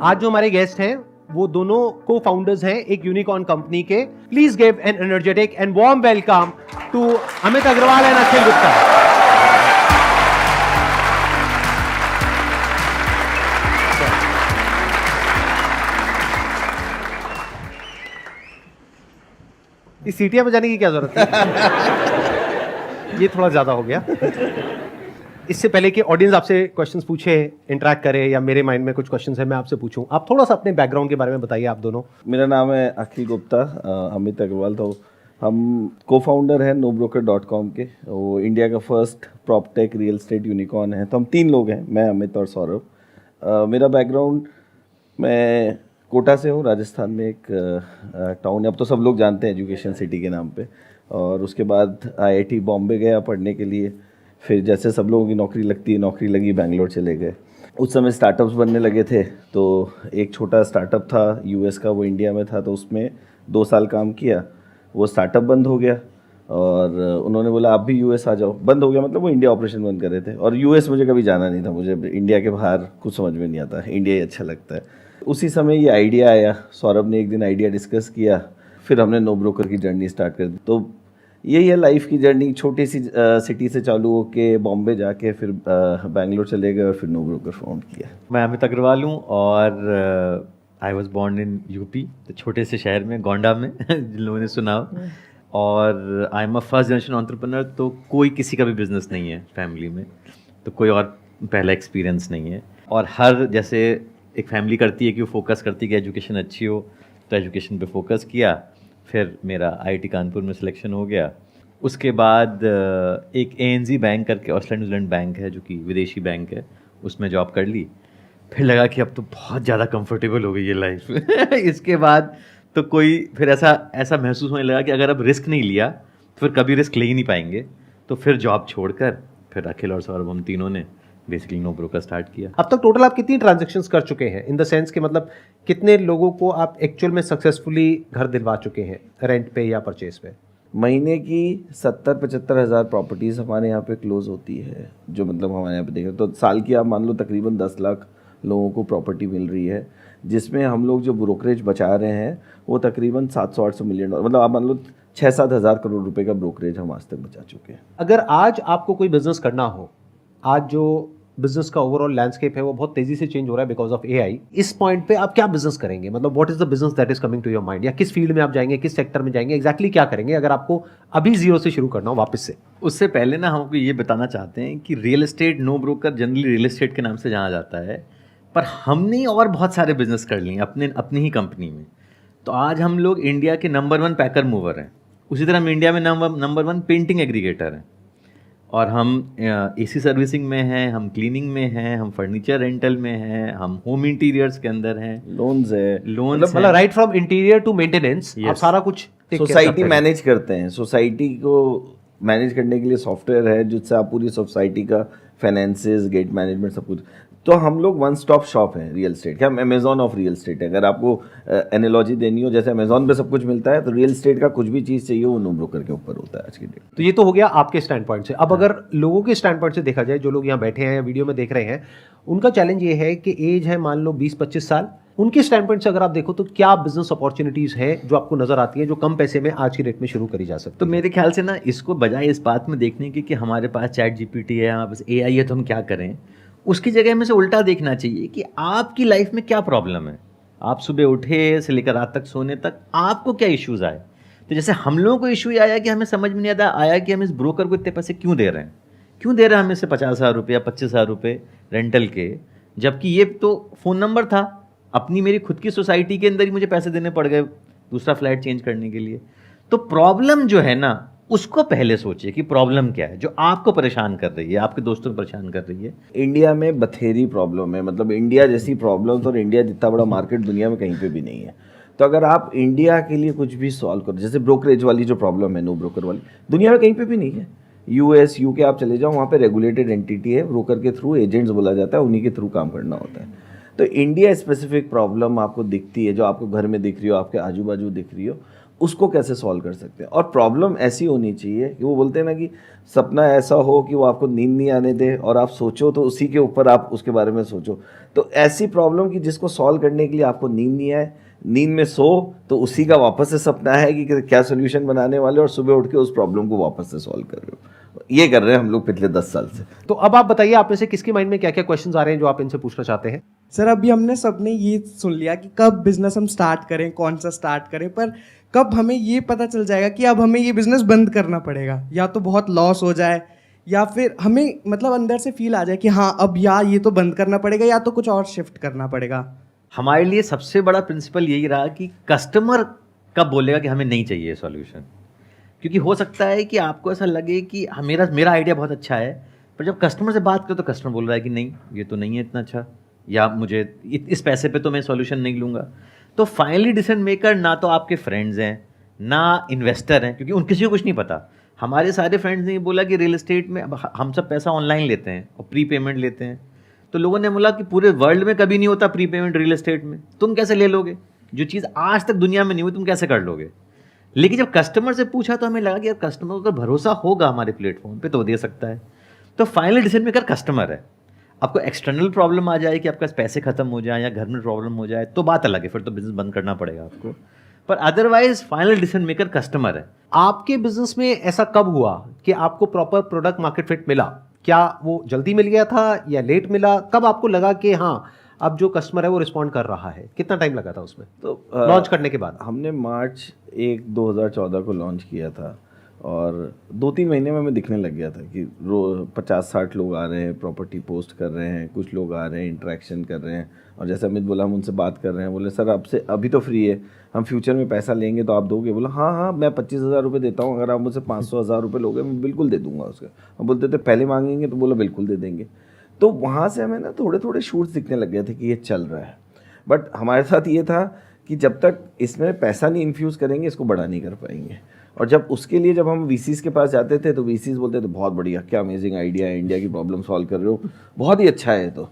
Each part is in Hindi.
आज जो हमारे गेस्ट हैं वो दोनों को फाउंडर्स हैं एक यूनिकॉर्न कंपनी के. Please give an energetic and warm welcome to Amit Agarwal and Akhil Gupta. इस सीटियां में जाने की क्या जरूरत है? ये थोड़ा ज्यादा हो गया. इससे पहले कि ऑडियंस आपसे क्वेश्चंस पूछे, इंटरेक्ट करे, या मेरे माइंड में कुछ क्वेश्चंस है मैं आपसे पूछूं, आप थोड़ा सा अपने बैकग्राउंड के बारे में बताइए आप दोनों. मेरा नाम है अखिल गुप्ता, अमित अग्रवाल. तो हम को फाउंडर हैं nobroker.com के. वो इंडिया का first proptech real estate unicorn है. तो हम 3 लोग हैं, मैं, अमित और सौरभ. मेरा बैकग्राउंड, मैं कोटा से हूँ, राजस्थान में एक टाउन है, अब तो सब लोग जानते हैं एजुकेशन सिटी के नाम पे. और उसके बाद IIT बॉम्बे गया पढ़ने के लिए. फिर जैसे सब लोगों की नौकरी लगती है, नौकरी लगी, बैंगलोर चले गए. उस समय स्टार्टअप्स बनने लगे थे, तो एक छोटा स्टार्टअप था US का, वो इंडिया में था, तो उसमें 2 साल काम किया. वो स्टार्टअप बंद हो गया और उन्होंने बोला आप भी US आ जाओ. बंद हो गया मतलब वो इंडिया ऑपरेशन बंद कर रहे थे. और US मुझे कभी जाना नहीं था, मुझे इंडिया के बाहर कुछ समझ में नहीं आता, इंडिया ही अच्छा लगता है. उसी समय ये आइडिया आया, सौरभ ने एक दिन आइडिया डिस्कस किया, फिर हमने नो ब्रोकर की जर्नी स्टार्ट कर दी. तो यही है लाइफ की जर्नी. छोटी सी सिटी से चालू होके बॉम्बे जाके फिर बैंगलोर चले गए और फिर नो ब्रोकर फाउंड किया. मैं अमित अग्रवाल हूँ और I was born in UP, तो छोटे से शहर में, गोंडा में जिन लोगों ने सुना. और I am a first generation entrepreneur. तो कोई किसी का भी बिजनेस नहीं है फैमिली में, तो कोई और पहला एक्सपीरियंस नहीं है. और हर जैसे एक फैमिली करती है कि वो फोकस करती है कि एजुकेशन अच्छी हो, तो एजुकेशन पे फोकस किया. फिर मेरा IIT कानपुर में सिलेक्शन हो गया. उसके बाद एक ANZ बैंक करके, ऑस्ट्रेलिया न्यूजीलैंड बैंक है जो कि विदेशी बैंक है, उसमें जॉब कर ली. फिर लगा कि अब तो बहुत ज़्यादा कंफर्टेबल हो गई ये लाइफ. इसके बाद तो कोई फिर ऐसा महसूस होने लगा कि अगर अब रिस्क नहीं लिया तो फिर कभी रिस्क ले ही नहीं पाएंगे. तो फिर जॉब छोड़कर फिर अखिल और सौरभ, हम तीनों ने बेसिकली नो ब्रोकर स्टार्ट किया. अब तक टोटल आप कितनी ट्रांजैक्शंस कर चुके हैं, इन द सेंस कि मतलब कितने लोगों को आप एक्चुअल में सक्सेसफुली घर दिलवा चुके हैं रेंट पे या परचेज पे? महीने की 70-75 हज़ार प्रॉपर्टीज़ हमारे यहाँ पे क्लोज होती है, जो मतलब हमारे यहाँ पे देखें तो साल की आप मान लो तकरीबन 10 लाख लोगों को प्रॉपर्टी मिल रही है, जिसमें हम लोग जो ब्रोकरेज बचा रहे हैं वो तकरीबन 700-800 मिलियन डॉलर, मतलब आप मान लो 6-7 हज़ार करोड़ रुपए का ब्रोकरेज हम आज तक बचा चुके हैं. अगर आज आपको कोई बिजनेस करना हो, आज जो बिजनेस का ओवरऑल लैंडस्केप है वो बहुत तेजी से चेंज हो रहा है बिकॉज ऑफ AI. इस पॉइंट पे आप क्या बिजनेस करेंगे, मतलब what is the business that is coming to your mind, या किस फील्ड में आप जाएंगे, किस सेक्टर में जाएंगे, एग्जैक्टली क्या करेंगे अगर आपको अभी जीरो से शुरू करना हो वापस से? उससे पहले ना हमको ये बताना चाहते हैं कि real estate, No Broker generally real estate के नाम से जाना जाता है, पर हमने और बहुत सारे बिजनेस कर लिए अपनी ही कंपनी में. तो आज हम लोग इंडिया के नंबर 1 पैकर मूवर हैं. उसी तरह हम इंडिया में नंबर 1 पेंटिंग एग्रीगेटर हैं. और हम AC सर्विसिंग में हैं, हम क्लीनिंग में हैं, हम फर्नीचर रेंटल में हैं, हम होम इंटीरियर्स के अंदर हैं, लोन्स है, मतलब right from interior to maintenance आप सारा कुछ सोसाइटी मैनेज करते हैं. सोसाइटी को मैनेज करने के लिए सॉफ्टवेयर है जिससे आप पूरी सोसाइटी का फाइनेंसेस, गेट मैनेजमेंट, सब कुछ. तो हम लोग वन स्टॉप शॉप हैं रियल एस्टेट के. हम अमेजॉन ऑफ रियल एस्टेट है. अगर आपको एनालॉजी देनी हो, जैसे अमेजॉन पे सब कुछ मिलता है, तो रियल एस्टेट का कुछ भी चीज़ चाहिए वो नो ब्रोकर के ऊपर होता है आज की डेट. तो ये तो हो गया आपके स्टैंड पॉइंट से. अब अगर लोगों के स्टैंड पॉइंट से देखा जाए, जो लोग यहाँ बैठे हैं या वीडियो में देख रहे हैं, उनका चैलेंज ये है कि एज है मान लो 20-25 साल. उनके स्टैंड पॉइंट से अगर आप देखो तो क्या बिजनेस अपॉर्चुनिटीज है जो आपको नजर आती है जो कम पैसे में आज की डेट में शुरू करी जा सकती है? तो मेरे ख्याल से ना, इसको बजाय इस बात में देखने की कि हमारे पास ChatGPT है, हमारे पास AI है, तो हम क्या करें, उसकी जगह में से उल्टा देखना चाहिए कि आपकी लाइफ में क्या प्रॉब्लम है. आप सुबह उठे से लेकर रात तक सोने तक आपको क्या इश्यूज आए. तो जैसे हम लोगों को इशू आया कि हमें समझ में नहीं आया कि हम इस ब्रोकर को इतने पैसे क्यों दे रहे हैं, हमें से 50,000 रुपये, 25,000 रुपये रेंटल के, जबकि ये तो फ़ोन नंबर था. अपनी मेरी खुद की सोसाइटी के अंदर ही मुझे पैसे देने पड़ गए दूसरा फ्लैट चेंज करने के लिए. तो प्रॉब्लम जो है ना, उसको पहले सोचिए कि प्रॉब्लम क्या है जो आपको परेशान कर रही है, आपके दोस्तों को परेशान कर रही है. इंडिया में बथेरी प्रॉब्लम है, मतलब इंडिया जैसी प्रॉब्लम और इंडिया जितना बड़ा मार्केट दुनिया में कहीं पे भी नहीं है. तो अगर आप इंडिया के लिए कुछ भी सॉल्व करो, जैसे ब्रोकरेज वाली जो प्रॉब्लम है, नो ब्रोकर वाली, दुनिया में कहीं पे भी नहीं है. US UK आप चले जाओ, वहाँ पे रेगुलेटेड एंटिटी है, ब्रोकर के थ्रू एजेंट्स बोला जाता है, उन्हीं के थ्रू काम करना होता है. तो इंडिया स्पेसिफिक प्रॉब्लम आपको दिखती है, जो आपको घर में दिख रही हो, आपके आजू बाजू दिख रही हो, उसको कैसे सॉल्व कर सकते हैं। और प्रॉब्लम ऐसी होनी चाहिए कि वो बोलते हैं ना कि सपना ऐसा हो कि वो आपको नींद नहीं आने दे और आप सोचो तो उसी के ऊपर आप उसके बारे में सोचो। तो ऐसी प्रॉब्लम कि जिसको सॉल्व करने के लिए आपको नींद नहीं आए, नींद में सो तो उसी का वापस से सपना है कि क्या सोल्यूशन बनाने वाले, और सुबह उठ के उस प्रॉब्लम को वापस से सॉल्व कर रहे हो। ये कर रहे हैं हम लोग पिछले 10 साल से। तो अब आप बताइए, आप में से किसके माइंड में क्या क्या क्वेश्चंस आ रहे हैं जो आप इनसे पूछना चाहते हैं? सर अभी हमने सबने ये सुन लिया कि कब बिजनेस हम स्टार्ट करें, कौन सा स्टार्ट करें, पर कब हमें ये पता चल जाएगा कि अब हमें ये बिजनेस बंद करना पड़ेगा, या तो बहुत लॉस हो जाए या फिर हमें मतलब अंदर से फील आ जाए कि हाँ अब या ये तो बंद करना पड़ेगा या तो कुछ और शिफ्ट करना पड़ेगा। हमारे लिए सबसे बड़ा प्रिंसिपल यही रहा कि कस्टमर कब बोलेगा कि हमें नहीं चाहिए सॉल्यूशन। क्योंकि हो सकता है कि आपको ऐसा लगे कि मेरा आइडिया बहुत अच्छा है, पर जब कस्टमर से बात करो तो कस्टमर बोल रहा है कि नहीं ये तो नहीं है इतना अच्छा, या मुझे इस पैसे पे तो मैं सॉल्यूशन नहीं लूँगा। तो फाइनली डिसीजन मेकर ना तो आपके फ्रेंड्स हैं ना इन्वेस्टर हैं, क्योंकि उन किसी को कुछ नहीं पता। हमारे सारे फ्रेंड्स ने बोला कि रियल एस्टेट में अब हम सब पैसा ऑनलाइन लेते हैं और प्री पेमेंट लेते हैं। तो लोगों ने बोला कि पूरे वर्ल्ड में कभी नहीं होता प्री पेमेंट रियल एस्टेट में, तुम कैसे ले लोगे? जो चीज़ आज तक दुनिया में नहीं हुई तुम कैसे कर लोगे? लेकिन जब कस्टमर से पूछा तो हमें लगा कि यार कस्टमर को अगर भरोसा होगा हमारे प्लेटफॉर्म पे तो दे सकता है। तो फाइनल डिसीजन मेकर कस्टमर है। आपको एक्सटर्नल प्रॉब्लम आ जाए कि आपका पैसे खत्म हो जाए या घर में प्रॉब्लम हो जाए तो बात अलग है, फिर तो बिजनेस बंद करना पड़ेगा आपको, पर otherwise final decision maker customer है। आपके बिजनेस में ऐसा कब हुआ कि आपको प्रॉपर प्रोडक्ट मार्केट फिट मिला? क्या वो जल्दी मिल गया था या लेट मिला? कब आपको लगा कि हाँ अब जो कस्टमर है वो रिस्पॉन्ड कर रहा है? कितना टाइम लगा था उसमें तो लॉन्च करने के बाद? हमने मार्च 1 2014 को लॉन्च किया था और 2-3 महीने में हमें दिखने लग गया था कि 50-60 लोग आ रहे हैं, प्रॉपर्टी पोस्ट कर रहे हैं, कुछ लोग आ रहे हैं, इंटरेक्शन कर रहे हैं। और जैसे अमित बोला हम उनसे बात कर रहे हैं, बोले सर आपसे अभी तो फ्री है, हम फ्यूचर में पैसा लेंगे तो आप दोगे? बोला हाँ मैं 25,000 रुपये देता हूँ, अगर आप मुझसे 500,000 रुपये लोगे मैं बिल्कुल दे दूंगा उसका। हम बोलते थे पहले मांगेंगे, तो बोला बिल्कुल दे देंगे। तो वहाँ से हमें ना थोड़े थोड़े शूट्स दिखने लग गए थे कि ये चल रहा है। बट हमारे साथ ये था कि जब तक इसमें पैसा नहीं इन्फ्यूज़ करेंगे इसको बड़ा नहीं कर पाएंगे। और जब उसके लिए जब हम वीसीज़ के पास जाते थे तो वीसीज़ बोलते थे बहुत बढ़िया, क्या अमेजिंग आइडिया है, इंडिया की प्रॉब्लम सॉल्व कर रहे हो, बहुत ही अच्छा है। तो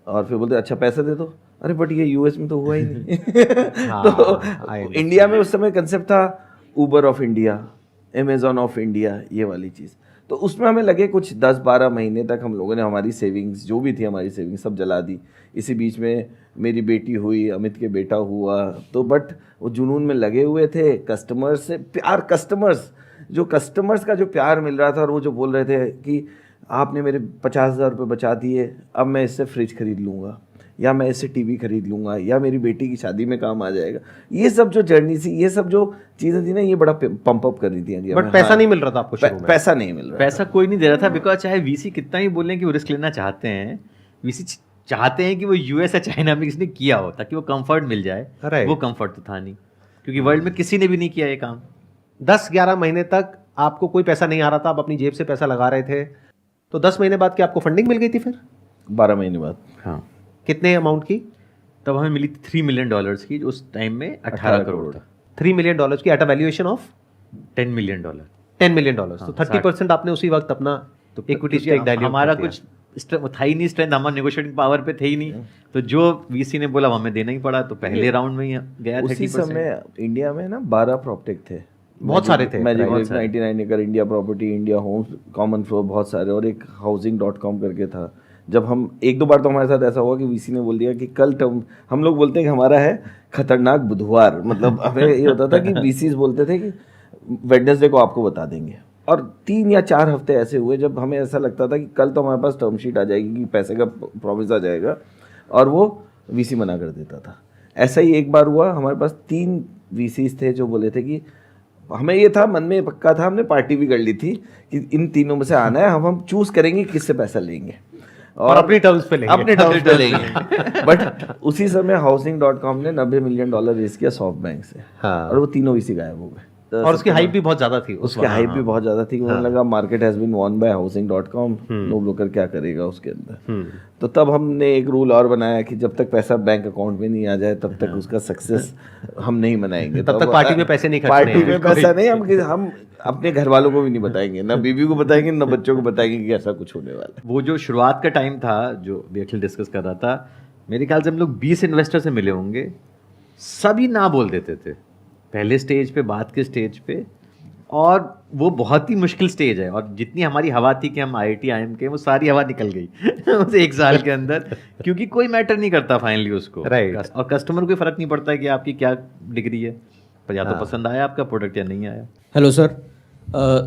और फिर बोलते अच्छा पैसे दे दो, अरे बट ये यूएस में तो हुआ ही नहीं। तो इंडिया में उस समय कंसेप्ट था Uber of India, Amazon of India, ये वाली चीज़। तो उसमें हमें लगे कुछ 10-12 महीने तक हम लोगों ने हमारी सेविंग्स जो भी थी हमारी सेविंग्स सब जला दी। इसी बीच में मेरी बेटी हुई, अमित के बेटा हुआ, तो बट वो जुनून में लगे हुए थे। कस्टमर्स से प्यार, कस्टमर्स का जो प्यार मिल रहा था, और वो जो बोल रहे थे कि आपने मेरे 50,000 रुपये बचा दिए, अब मैं इससे फ्रिज खरीद लूँगा, या मैं इससे टीवी खरीद लूँगा, या मेरी बेटी की शादी में काम आ जाएगा। ये सब जो जर्नी थी, ये सब जो चीज़ें थी ना, ये बड़ा पंप अप कर रही थी। बट पैसा नहीं मिल रहा था आपको शुरू में? पैसा नहीं मिल रहा, पैसा कोई नहीं दे रहा था, बिकॉज चाहे वीसी कितना ही बोलें कि वो रिस्क लेना चाहते हैं, वीसी चाहते हैं कि वो यूएस या चाइना में किसी ने किया हो ताकि वो कंफर्ट मिल जाए। वो कंफर्ट तो था नहीं, क्योंकि वर्ल्ड में किसी ने भी नहीं किया ये काम। 10-11 महीने तक आपको कोई पैसा नहीं आ रहा था, आप अपनी जेब से पैसा लगा रहे थे। तो 10 महीने बाद क्या आपको फंडिंग मिल गई थी? फिर 12 महीने बाद। हाँ। कितने अमाउंट की? तब हमें मिली थी $3 मिलियन की, जो उस टाइम में 18 करोड़ था। $3 मिलियन की at a valuation of $10 million. $10 million. तो 30% आपने उसी वक्त अपना इक्विटी स्टेक डायल्यूट। हमारा कुछ था ही नहीं स्ट्रेंथ, हमारा नेगोशिएटिंग पावर पे थे ही नहीं, तो जो वीसी ने बोला हमें देना ही पड़ा। तो पहले राउंड में ही गया। उसी समय इंडिया में ना 12 प्रॉपटेक थे, बहुत सारे थे। मैजिक 99 एकड़, India Property, India Homes, Common Floor, बहुत सारे, और एक housing.com करके था। जब हम 1-2 बार तो हमारे साथ ऐसा हुआ कि वीसी ने बोल दिया कि कल हम लोग बोलते हैं कि हमारा है खतरनाक बुधवार, मतलब हमें ये होता था कि वीसीज बोलते थे कि वेडनेसडे को आपको बता देंगे। और 3 या 4 हफ्ते ऐसे हुए जब हमें ऐसा लगता था कि कल तो हमारे पास टर्म शीट आ जाएगी, कि पैसे का प्रॉमिस आ जाएगा, और वो वीसी मना कर देता था। ऐसा ही एक बार हुआ, हमारे पास 3 वीसीज थे जो बोले थे कि हमें ये था, मन में पक्का था, हमने पार्टी भी कर ली थी कि इन तीनों में से आना है, हम चूज करेंगे किससे पैसा लेंगे और अपनी टर्म्स पे लेंगे। बट उसी समय housing.com ने $90 मिलियन रेज किया सॉफ्ट बैंक से। हाँ। और वो तीनों वीसी गायब हो गए। और उसकी हाइप भी बहुत ज्यादा थी, उसकी हाइप भी बहुत ज्यादा थी। उन्हें लगा market has been won by housing.com, No Broker क्या करेगा उसके अंदर। तो तब हमने एक रूल और बनाया कि जब तक पैसा बैंक अकाउंट में नहीं आ जाए तब तक उसका सक्सेस हम नहीं मनाएंगे। तब तक पार्टी में पैसे नहीं खर्चने, पार्टी में पैसा नहीं, हम अपने घर वालों को भी नहीं बताएंगे, ना बीवी को बताएंगे, ना बच्चों को बताएंगे कि ऐसा कुछ होने वाला है। वो जो शुरुआत का टाइम था जो भी अखिल डिस्कस कर रहा था, मेरे ख्याल से हम लोग 20 इन्वेस्टर से मिले होंगे, सभी ना बोल देते थे पहले स्टेज पे, बात के स्टेज पे, और वो बहुत ही मुश्किल स्टेज है। और जितनी हमारी हवा थी कि हम IIT IIM के, वो सारी हवा निकल गई उस 1 साल के अंदर, क्योंकि कोई मैटर नहीं करता फाइनली उसको। Right. और कस्टमर को फर्क नहीं पड़ता कि आपकी क्या डिग्री है, पर या तो पसंद आया आपका प्रोडक्ट या नहीं आया। हेलो सर,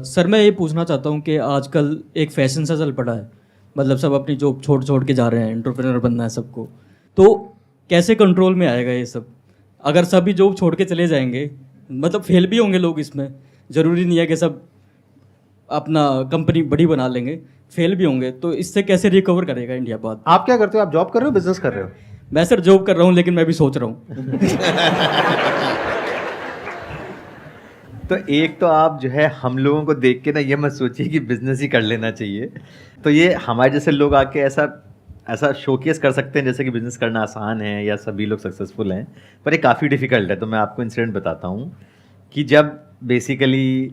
सर मैं ये पूछना चाहता हूँ कि आजकल एक फैशन सा चल पड़ा है, मतलब सब अपनी जॉब छोड़ छोड़ के जा रहे हैं, एंटरप्रेन्योर बनना है सबको, तो कैसे कंट्रोल में आएगा ये सब? अगर सभी जॉब छोड़ के चले जाएंगे, मतलब फेल भी होंगे लोग इसमें, ज़रूरी नहीं है कि सब अपना कंपनी बड़ी बना लेंगे, फेल भी होंगे, तो इससे कैसे रिकवर करेगा इंडिया बाद? आप क्या करते हो? आप जॉब कर रहे हो, बिजनेस कर रहे हो? मैं सर जॉब कर रहा हूँ, लेकिन मैं भी सोच रहा हूँ। तो एक तो आप जो है हम लोगों को देख के ना ये मत सोचिए कि बिजनेस ही कर लेना चाहिए। तो ये हमारे जैसे लोग आके ऐसा शोकेस कर सकते हैं जैसे कि बिजनेस करना आसान है या सभी लोग सक्सेसफुल हैं, पर ये काफ़ी डिफ़िकल्ट है। तो मैं आपको इंसिडेंट बताता हूँ कि जब बेसिकली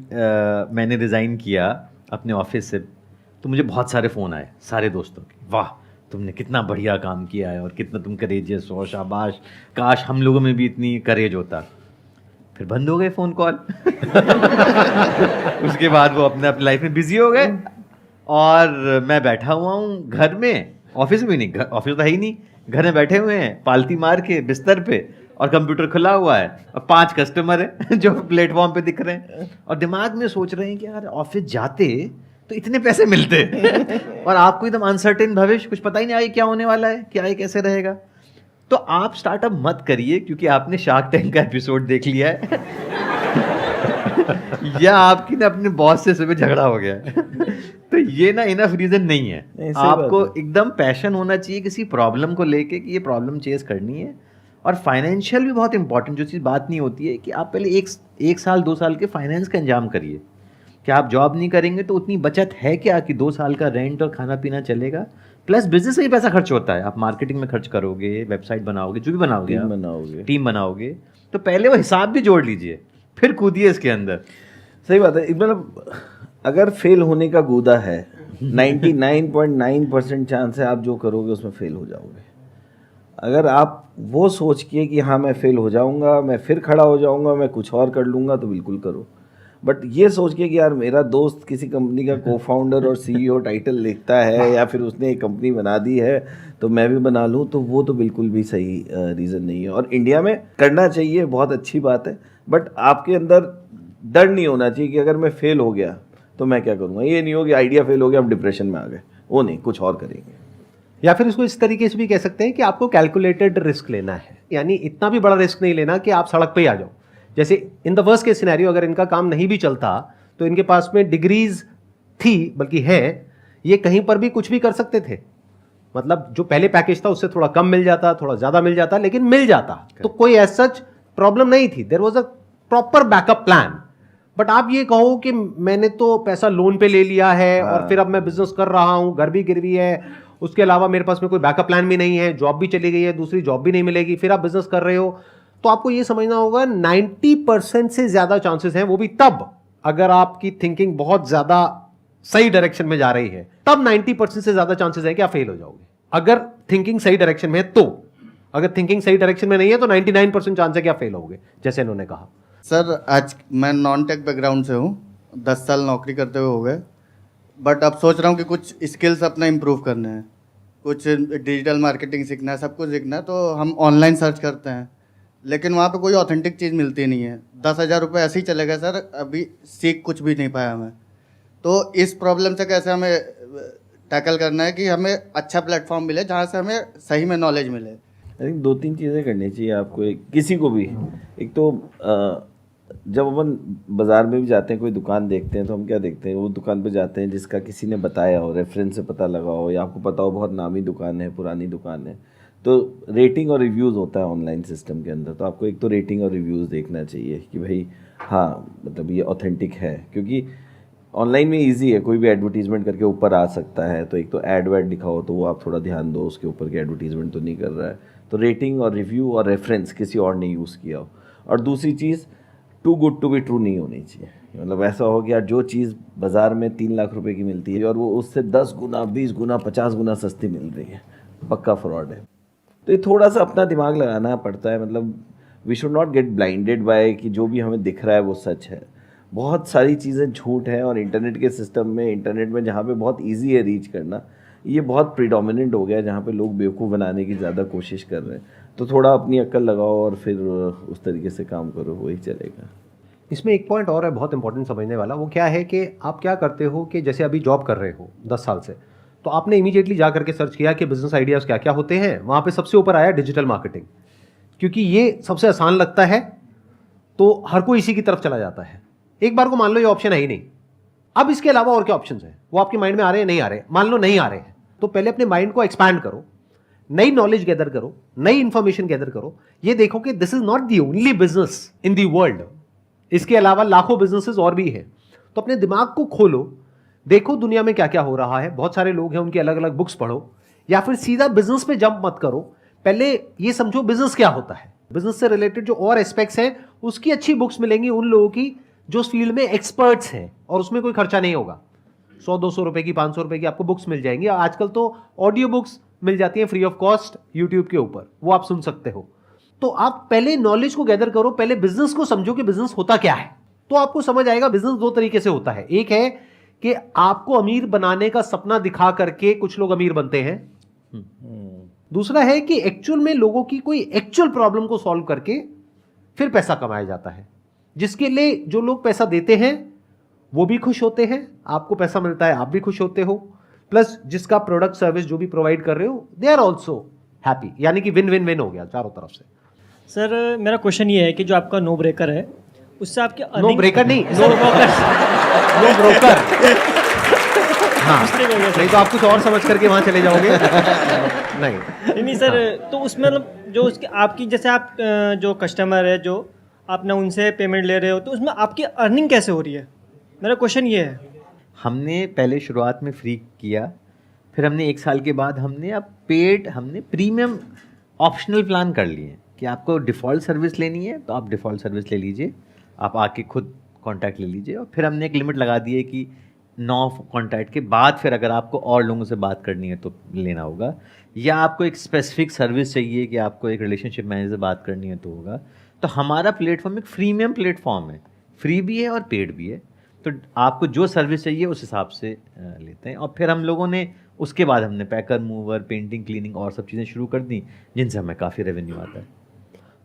मैंने रिज़ाइन किया अपने ऑफिस से, तो मुझे बहुत सारे फ़ोन आए सारे दोस्तों के, वाह तुमने कितना बढ़िया काम किया है और कितना तुम करेजियस हो, शाबाश, काश हम लोगों में भी इतनी करेज होता। फिर बंद हो गए फ़ोन कॉल। उसके बाद वो अपने लाइफ में बिजी हो गए और मैं बैठा हुआ हूँ घर में, ऑफिस में नहीं, ऑफिस तो है ही नहीं, घर में बैठे हुए हैं पालती मार के बिस्तर पे, और कंप्यूटर खुला हुआ है और 5 कस्टमर हैं जो प्लेटफॉर्म पे दिख रहे हैं, और दिमाग में सोच रहे हैं कि यार ऑफिस जाते तो इतने पैसे मिलते और आपको एकदम अनसर्टेन भविष्य, कुछ पता ही नहीं आगे क्या होने वाला है, क्या है, कैसे रहेगा। तो आप स्टार्टअप मत करिए क्योंकि आपने शार्क टैंक का एपिसोड देख लिया है या आपकी ना अपने बॉस से सुबह झगड़ा हो गया है। तो ये ना इनफ रीजन नहीं है। आपको एकदम पैशन होना चाहिए किसी प्रॉब्लम को लेके कि ये प्रॉब्लम चेस करनी है। और फाइनेंशियल भी बहुत इंपॉर्टेंट, जो चीज़ बात नहीं होती है कि आप पहले एक साल 2 साल के फाइनेंस का इंतजाम करिए कि आप जॉब नहीं करेंगे तो उतनी बचत है क्या कि 2 साल का रेंट और खाना पीना चलेगा, प्लस बिजनेस में ही पैसा खर्च होता है। आप मार्केटिंग में खर्च करोगे, वेबसाइट बनाओगे, जो भी बनाओगे, टीम बनाओगे, तो पहले वो हिसाब भी जोड़ लीजिए, फिर कूदिए इसके अंदर। सही बात है। मतलब अगर फेल होने का गूदा है 99.9% चांस है आप जो करोगे उसमें फेल हो जाओगे। अगर आप वो सोच के कि हाँ मैं फेल हो जाऊंगा, मैं फिर खड़ा हो जाऊंगा, मैं कुछ और कर लूँगा, तो बिल्कुल करो। बट ये सोच के कि यार मेरा दोस्त किसी कंपनी का को-फाउंडर और CEO टाइटल लिखता है या फिर उसने एक कंपनी बना दी है तो मैं भी बना लूँ, तो वो तो बिल्कुल भी सही रीज़न नहीं है। और इंडिया में करना चाहिए, बहुत अच्छी बात है, बट आपके अंदर डर नहीं होना चाहिए कि अगर मैं फेल हो गया तो मैं क्या करूँगा। ये नहीं हो कि आइडिया फेल हो गया हम डिप्रेशन में आ गए, वो नहीं, कुछ और करेंगे। या फिर इसको इस तरीके से भी कह सकते हैं कि आपको कैलकुलेटेड रिस्क लेना है, यानी इतना भी बड़ा रिस्क नहीं लेना कि आप सड़क पे ही आ जाओ। जैसे in the worst case scenario अगर इनका काम नहीं भी चलता तो इनके पास में डिग्रीज थी, बल्कि है, ये कहीं पर भी कुछ भी कर सकते थे। मतलब जो पहले पैकेज था उससे थोड़ा कम मिल जाता, थोड़ा ज़्यादा मिल जाता, लेकिन मिल जाता, तो कोई एज सच प्रॉब्लम नहीं थी। There was a proper backup plan. But आप ये कहो कि मैंने तो पैसा लोन पे ले लिया है और फिर अब मैं बिजनेस कर रहा हूँ, घर भी गिरवी है, उसके अलावा मेरे पास में कोई बैकअप प्लान भी नहीं है, जॉब भी चली गई है, दूसरी जॉब भी नहीं मिलेगी, फिर आप बिजनेस कर रहे हो, तो आपको ये समझना होगा 90% से ज्यादा चांसेस हैं, वो भी तब अगर आपकी थिंकिंग बहुत ज्यादा सही डायरेक्शन में जा रही है, तब 90% से ज्यादा चांसेस है कि आप फेल हो जाओगे। अगर थिंकिंग सही डायरेक्शन में है तो, अगर थिंकिंग सही डायरेक्शन में नहीं है तो 99% चांस है कि आप फेल होगे, जैसे इन्होंने कहा। सर आज मैं नॉन टेक बैकग्राउंड से हूँ, 10 साल नौकरी करते हुए हो गए, बट अब सोच रहा हूँ कि कुछ स्किल्स अपना इम्प्रूव करने हैं, कुछ डिजिटल मार्केटिंग सीखना है, सब कुछ सीखना है। तो हम ऑनलाइन सर्च करते हैं, लेकिन वहाँ पे कोई ऑथेंटिक चीज़ मिलती नहीं है। 10,000 रुपये ऐसे ही चले गए सर, अभी सीख कुछ भी नहीं पाया मैं। तो इस प्रॉब्लम से कैसे हमें टैकल करना है कि हमें अच्छा प्लेटफॉर्म मिले जहाँ से हमें सही में नॉलेज मिले। आई थिंक 2-3 चीज़ें करनी चाहिए आपको, किसी को भी। एक तो जब अपन बाज़ार में भी जाते हैं, कोई दुकान देखते हैं, तो हम क्या देखते हैं, वो दुकान पे जाते हैं जिसका किसी ने बताया हो, रेफरेंस से पता लगा हो, या आपको पता हो बहुत नामी दुकान है, पुरानी दुकान है। तो रेटिंग और रिव्यूज़ होता है ऑनलाइन सिस्टम के अंदर, तो आपको एक तो रेटिंग और रिव्यूज़ देखना चाहिए कि भाई हाँ मतलब ये ऑथेंटिक है, क्योंकि ऑनलाइन में इजी है, कोई भी एडवर्टीजमेंट करके ऊपर आ सकता है। तो एक तो एड वैड दिखाओ तो वो आप थोड़ा ध्यान दो, उसके ऊपर की एडवर्टीजमेंट तो नहीं कर रहा है। तो रेटिंग और रिव्यू और रेफरेंस किसी और ने यूज़ किया हो। और दूसरी चीज़, too good to be true नहीं होनी चाहिए। मतलब ऐसा हो कि यार जो चीज़ बाज़ार में 3 लाख रुपए की मिलती है और वो उससे 10 गुना, 20 गुना, 50 गुना सस्ती मिल रही है, पक्का फ्रॉड है। तो ये थोड़ा सा अपना दिमाग लगाना पड़ता है। मतलब we should not get blinded by कि जो भी हमें दिख रहा है वो सच है। बहुत सारी चीज़ें झूठ हैं, और इंटरनेट के सिस्टम में, इंटरनेट में जहाँ पे बहुत इजी है रीच करना, ये बहुत प्रीडोमिनेंट हो गया है, जहाँ पे लोग बेवकूफ़ बनाने की ज़्यादा कोशिश कर रहे हैं। तो थोड़ा अपनी अक्ल लगाओ और फिर उस तरीके से काम करो, वही चलेगा। इसमें एक पॉइंट और है बहुत इंपॉर्टेंट समझने वाला, वो क्या है कि आप क्या करते हो कि जैसे अभी जॉब कर रहे हो 10 साल से, तो आपने इमीडिएटली जा करके सर्च किया कि बिजनेस आइडियाज़ क्या क्या होते हैं। वहाँ पे सबसे ऊपर आया डिजिटल मार्केटिंग, क्योंकि ये सबसे आसान लगता है, तो हर कोई इसी की तरफ चला जाता है। एक बार को मान लो ये ऑप्शन है ही नहीं, अब इसके अलावा और क्या ऑप्शंस हैं, वो आपके माइंड में आ रहे हैं, नहीं आ रहे, मान लो नहीं आ रहे हैं, तो पहले अपने माइंड को एक्सपैंड करो, नई नॉलेज गैदर करो, नई इंफॉर्मेशन गैदर करो। ये देखो कि this is not the only business in the world, इसके अलावा लाखों बिजनेसेस और भी हैं। तो अपने दिमाग को खोलो, देखो दुनिया में क्या क्या हो रहा है, बहुत सारे लोग हैं, उनकी अलग अलग बुक्स पढ़ो, या फिर सीधा बिजनेस पे जंप मत करो। पहले ये समझो बिजनेस क्या होता है, बिजनेस से रिलेटेड जो और एस्पेक्ट्स हैं उसकी अच्छी बुक्स मिलेंगी उन लोगों की जो उस फील्ड में एक्सपर्ट्स हैं, और उसमें कोई खर्चा नहीं होगा। 100-200 रुपए की, 500 रुपए की आपको बुक्स मिल जाएंगी। आजकल तो ऑडियो बुक्स मिल जाती हैं फ्री ऑफ कॉस्ट यूट्यूब के ऊपर, वो आप सुन सकते हो। तो आप पहले नॉलेज को गैदर करो, पहले बिजनेस को समझो कि बिजनेस होता क्या है, तो आपको समझ आएगा बिजनेस दो तरीके से होता है। एक है कि आपको अमीर बनाने का सपना दिखा करके कुछ लोग अमीर बनते हैं, दूसरा है कि एक्चुअल में लोगों की कोई एक्चुअल प्रॉब्लम को सॉल्व करके फिर पैसा कमाया जाता है, जिसके लिए जो लोग पैसा देते हैं वो भी खुश होते हैं, आपको पैसा मिलता है, आप भी खुश होते हो, प्लस जिसका प्रोडक्ट सर्विस जो भी प्रोवाइड कर रहे हो दे आर ऑल्सो हैप्पी, यानी कि विन विन विन हो गया चारों तरफ से। सर मेरा क्वेश्चन ये है कि जो आपका नो ब्रेकर है उससे आपके नो ब्रेकर नहीं, नो ब्रोकर। हाँ, नहीं तो आप कुछ और समझ करके वहां चले जाओगे। नहीं नहीं सर, तो उसमें मतलब जो उसके आपकी जैसे आप जो कस्टमर है जो आपने उनसे पेमेंट ले रहे हो, तो उसमें आपकी अर्निंग कैसे हो रही है, मेरा क्वेश्चन ये है। हमने पहले शुरुआत में फ्री किया, फिर हमने 1 साल के बाद हमने अब पेड, हमने प्रीमियम ऑप्शनल प्लान कर लिए कि आपको डिफ़ॉल्ट सर्विस लेनी है तो आप डिफ़ॉल्ट सर्विस ले लीजिए, आप आके खुद कॉन्टैक्ट ले लीजिए। और फिर हमने एक लिमिट लगा दी है कि 9 कॉन्टैक्ट के बाद फिर अगर आपको और लोगों से बात करनी है तो लेना होगा, या आपको एक स्पेसिफिक सर्विस चाहिए कि आपको एक रिलेशनशिप मैनेजर से बात करनी है तो होगा। तो हमारा प्लेटफॉर्म एक फ्रीमियम प्लेटफॉर्म है, फ्री भी है और पेड भी है, तो आपको जो सर्विस चाहिए उस हिसाब से लेते हैं। और फिर हम लोगों ने उसके बाद हमने पैकर, मूवर, पेंटिंग, क्लीनिंग और सब चीज़ें शुरू कर दी, जिनसे हमें काफ़ी रेवेन्यू आता है।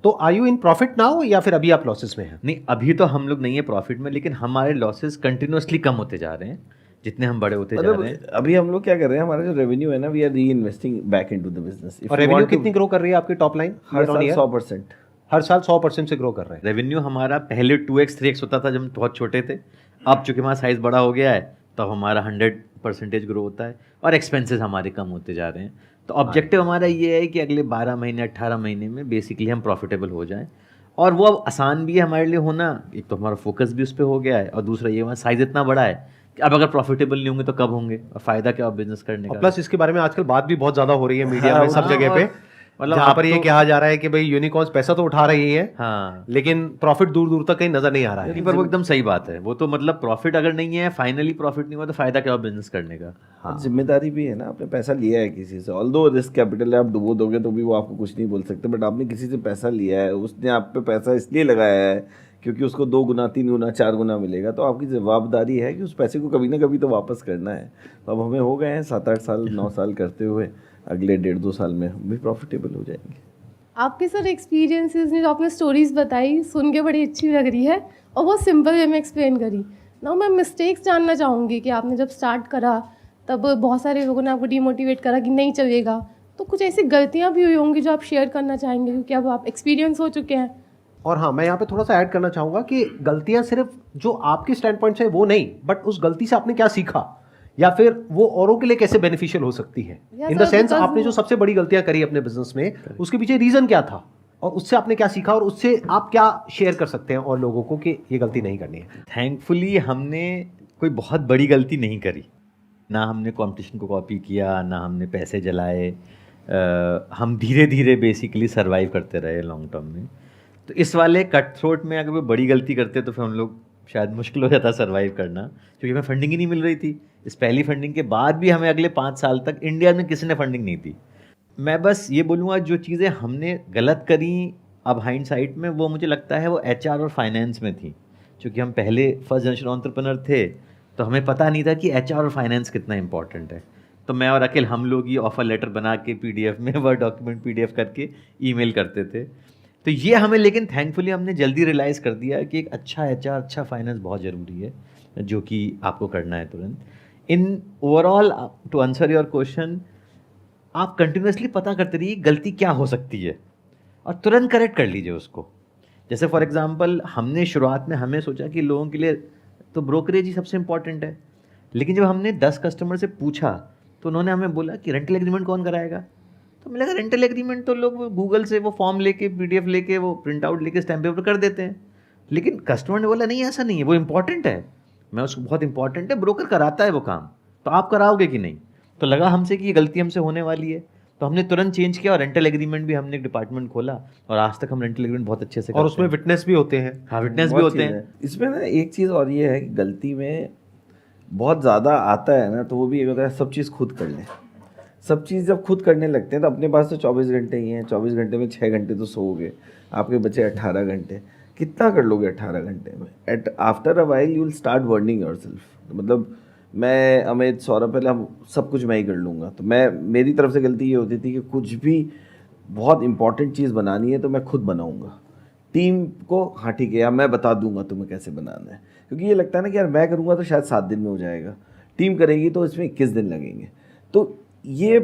तो are you in profit now या फिर अभी आप लॉसेस में हैं? नहीं, अभी तो हम लोग नहीं है प्रॉफिट में, लेकिन हमारे लॉसेस कंटिन्यूसली कम होते जा रहे हैं जितने हम बड़े होते जा रहे हैं। अभी हम लोग क्या कर रहे हैं, हमारा जो रेवेन्यू है ना, वी आर री investing back into the business. और रेवेन्यू कितनी ग्रो कर रही है आपकी टॉप लाइन? हर साल 100%। हर साल 100% से ग्रो कर रहे हैं। रेवेन्यू हमारा पहले 2x 3x होता था जब हम बहुत छोटे थे, अब चूंकि हमारा साइज़ बड़ा हो गया है तो हमारा 100% ग्रो होता है, और एक्सपेंसेस हमारे कम होते जा रहे हैं। तो ऑब्जेक्टिव हमारा ये है कि अगले 12 महीने 18 महीने में बेसिकली हम प्रॉफिटेबल हो जाएं, और वो अब आसान भी है हमारे लिए होना। एक तो हमारा फोकस भी उस पर हो गया है, और दूसरा ये हमारा साइज़ इतना बड़ा है कि अब अगर प्रॉफिटेबल नहीं होंगे तो कब होंगे, और फ़ायदा क्या बिजनेस करने का। प्लस इसके बारे में आजकल बात भी बहुत ज़्यादा हो रही है मीडिया में, सब जगह पे, मतलब जहाँ पर ये तो- कहा जा रहा है कि भाई यूनिकॉर्न्स पैसा तो उठा रही है, हाँ, लेकिन प्रॉफिट दूर दूर तक कहीं नजर नहीं आ रहा नहीं, है। पर वो एकदम सही बात है। वो तो मतलब प्रॉफिट अगर नहीं है, फाइनली प्रॉफिट नहीं हुआ तो फ़ायदा क्या बिजनेस करने का। हाँ, जिम्मेदारी भी है ना, आपने पैसा लिया है किसी से, ऑल्दो रिस्क कैपिटल है, आप डुबो दोगे तो भी वो आपको कुछ नहीं बोल सकते, बट आपने किसी से पैसा लिया है, उसने आप पे पैसा इसलिए लगाया है क्योंकि उसको 2 गुना 3 गुना 4 गुना मिलेगा, तो आपकी जवाबदारी है कि उस पैसे को कभी ना कभी तो वापस करना है। तो अब हमें हो गए हैं 7-8 साल 9 साल करते हुए, अगले 1.5-2 साल में हम भी प्रॉफिटेबल हो जाएंगे। आपके सर एक्सपीरियंसेस ने जो आपने स्टोरीज बताई सुन के बड़ी अच्छी लग रही है, और बहुत सिंपल वे में एक्सप्लेन करी ना। मैं मिस्टेक्स जानना चाहूँगी कि आपने जब स्टार्ट करा तब बहुत सारे लोगों ने आपको डिमोटिवेट करा कि नहीं चलेगा, तो कुछ ऐसी गलतियाँ भी हुई होंगी जो आप शेयर करना चाहेंगे, क्योंकि अब आप एक्सपीरियंस हो चुके हैं। और हाँ, मैं यहाँ पे थोड़ा सा ऐड करना चाहूँगा कि गलतियाँ सिर्फ जो आपके स्टैंड पॉइंट से वो नहीं, बट उस गलती से आपने क्या सीखा, या फिर वो औरों के लिए कैसे बेनिफिशियल हो सकती है। इन द सेंस आपने जो सबसे बड़ी गलतियां करी अपने बिजनेस में, उसके पीछे रीजन क्या था, और उससे आपने क्या सीखा, और उससे आप क्या शेयर कर सकते हैं और लोगों को कि ये गलती नहीं करनी है। थैंकफुली हमने कोई बहुत बड़ी गलती नहीं करी, ना हमने कंपटीशन को कॉपी किया, ना हमने पैसे जलाए। हम धीरे धीरे बेसिकली सर्वाइव करते रहे लॉन्ग टर्म में। तो इस वाले कट थ्रोट में अगर वो बड़ी गलती करते तो फिर हम लोग शायद मुश्किल हो जाता सर्वाइव करना, क्योंकि हमें फंडिंग ही नहीं मिल रही थी। इस पहली फंडिंग के बाद भी हमें अगले 5 साल तक इंडिया में किसी ने फंडिंग नहीं दी। मैं बस ये बोलूँगा, जो चीज़ें हमने गलत करी अब हाइंडसाइट में वो मुझे लगता है वो HR और फाइनेंस में थी, क्योंकि हम पहले फर्स्ट जनरेशन एंटरप्रेन्योर थे तो हमें पता नहीं था कि HR और फाइनेंस कितना इंपॉर्टेंट है। तो मैं और अखिल हम लोग ही ऑफर लेटर बना के PDF में वर्ड डॉक्यूमेंट PDF करके ईमेल करते थे। तो ये हमें, लेकिन थैंकफुली हमने जल्दी रियलाइज़ कर दिया कि एक अच्छा HR, अच्छा फाइनेंस बहुत ज़रूरी है, जो कि आपको करना है तुरंत। In overall, to answer your question, आप कंटिन्यूसली पता करते रहिए गलती क्या हो सकती है और तुरंत करेक्ट कर लीजिए उसको। जैसे फॉर एग्जांपल, हमने शुरुआत में हमें सोचा कि लोगों के लिए तो ब्रोकरेज ही सबसे इंपॉर्टेंट है, लेकिन जब हमने 10 कस्टमर से पूछा तो उन्होंने हमें बोला कि रेंटल एग्रीमेंट कौन कराएगा। तो मुझे लगा रेंटल एग्रीमेंट तो लोग गूगल से वो फॉर्म लेके, PDF लेके, वो प्रिंट आउट लेके स्टैम्प पेपर कर देते हैं, लेकिन कस्टमर ने बोला नहीं ऐसा नहीं है, वो इंपॉर्टेंट है। मैं उसको बहुत इंपॉर्टेंट है, ब्रोकर कराता है वो काम, तो आप कराओगे कि नहीं। तो लगा हमसे कि ये गलती हमसे होने वाली है, तो हमने तुरंत चेंज किया और रेंटल एग्रीमेंट भी हमने एक डिपार्टमेंट खोला और आज तक हम रेंटल एग्रीमेंट बहुत अच्छे से और उसमें विटनेस भी होते हैं। हाँ, विटनेस भी बहुत होते चीज़ हैं। है। इसमें ना एक चीज़ और ये है कि गलती में बहुत ज़्यादा आता है ना, तो वो भी एक होता है सब चीज़ खुद कर लें। सब चीज़ जब खुद करने लगते हैं तो अपने पास तो 24 घंटे ही हैं, 24 घंटे में 6 घंटे तो सोओगे, आपके बचे 18 घंटे, कितना कर लोगे 18 घंटे में। At after a while you will start burning yourself. मतलब मैं, अमित, सौरभ, पहले हम सब कुछ मैं ही कर लूँगा, तो मेरी तरफ से गलती ये होती थी कि कुछ भी बहुत इंपॉर्टेंट चीज़ बनानी है तो मैं खुद बनाऊँगा, टीम को हाँ ठीक है यार मैं बता दूंगा तुम्हें कैसे बनाना है, क्योंकि ये लगता है ना कि यार मैं करूँगा तो शायद 7 दिन में हो जाएगा, टीम करेगी तो इसमें 21 दिन लगेंगे। तो ये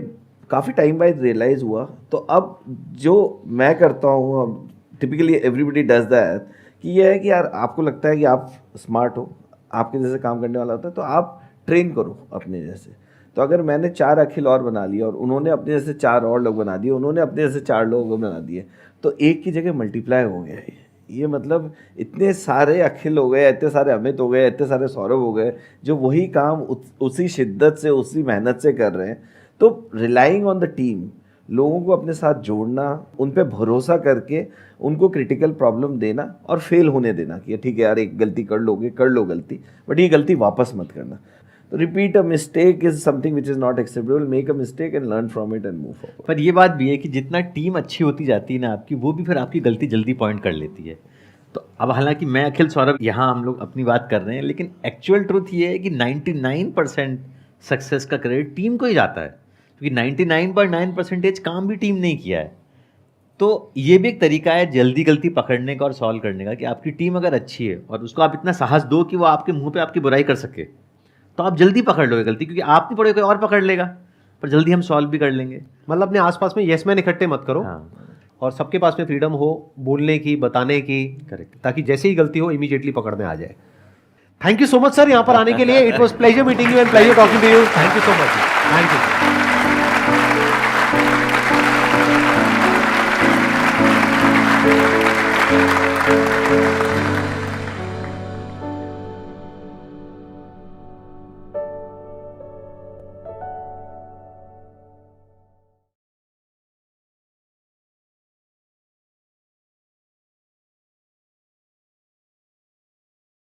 काफ़ी टाइम बाद रियलाइज़ हुआ। तो अब जो मैं करता हूँ, अब टिपिकली एवरीबडी डज दैट, कि ये है कि यार आपको लगता है कि आप स्मार्ट हो, आपके जैसे काम करने वाला होता है, तो आप ट्रेन करो अपने जैसे। तो अगर मैंने 4 अखिल और बना लिए और उन्होंने अपने जैसे 4 और लोग बना दिए, उन्होंने अपने जैसे 4 लोग बना दिए, तो एक की जगह मल्टीप्लाई हो गया ये मतलब इतने सारे अखिल हो गए, इतने सारे अमित हो गए, इतने सारे सौरभ हो गए, जो वही काम उसी शिद्दत से, उसी मेहनत से कर रहे हैं। तो रिलाइंग ऑन द टीम, लोगों को अपने साथ जोड़ना, उन पे भरोसा करके उनको क्रिटिकल प्रॉब्लम देना और फेल होने देना कि ठीक है यार एक गलती कर लोगे, कर लो गलती, बट ये गलती वापस मत करना। तो repeat a mistake is something which is not acceptable, make a mistake and learn from it and move forward. पर ये बात भी है कि जितना टीम अच्छी होती जाती है ना आपकी, वो भी फिर आपकी गलती जल्दी पॉइंट कर लेती है। तो अब हालांकि मैं, अखिल, सौरभ यहाँ हम लोग अपनी बात कर रहे हैं, लेकिन एक्चुअल ट्रूथ ये है कि 99% सक्सेस का क्रेडिट टीम को ही जाता है, क्योंकि 99.9% काम भी टीम ने ही किया है। तो ये भी एक तरीका है जल्दी गलती पकड़ने का और सॉल्व करने का, कि आपकी टीम अगर अच्छी है और उसको आप इतना साहस दो कि वो आपके मुंह पे आपकी बुराई कर सके, तो आप जल्दी पकड़ लोगे गलती, क्योंकि आप नहीं पड़े कोई और पकड़ लेगा, पर जल्दी हम सॉल्व भी कर लेंगे। मतलब अपने आसपास में यस मैन इकट्ठे मत करो। हाँ, और सबके पास में फ्रीडम हो बोलने की, बताने की, करेक्ट। ताकि जैसे ही गलती हो इमीडिएटली पकड़ में आ जाए। Thank you so much sir यहाँ पर आने के लिए। It was pleasure meeting you and pleasure talking to you. Thank you so much. Thank you.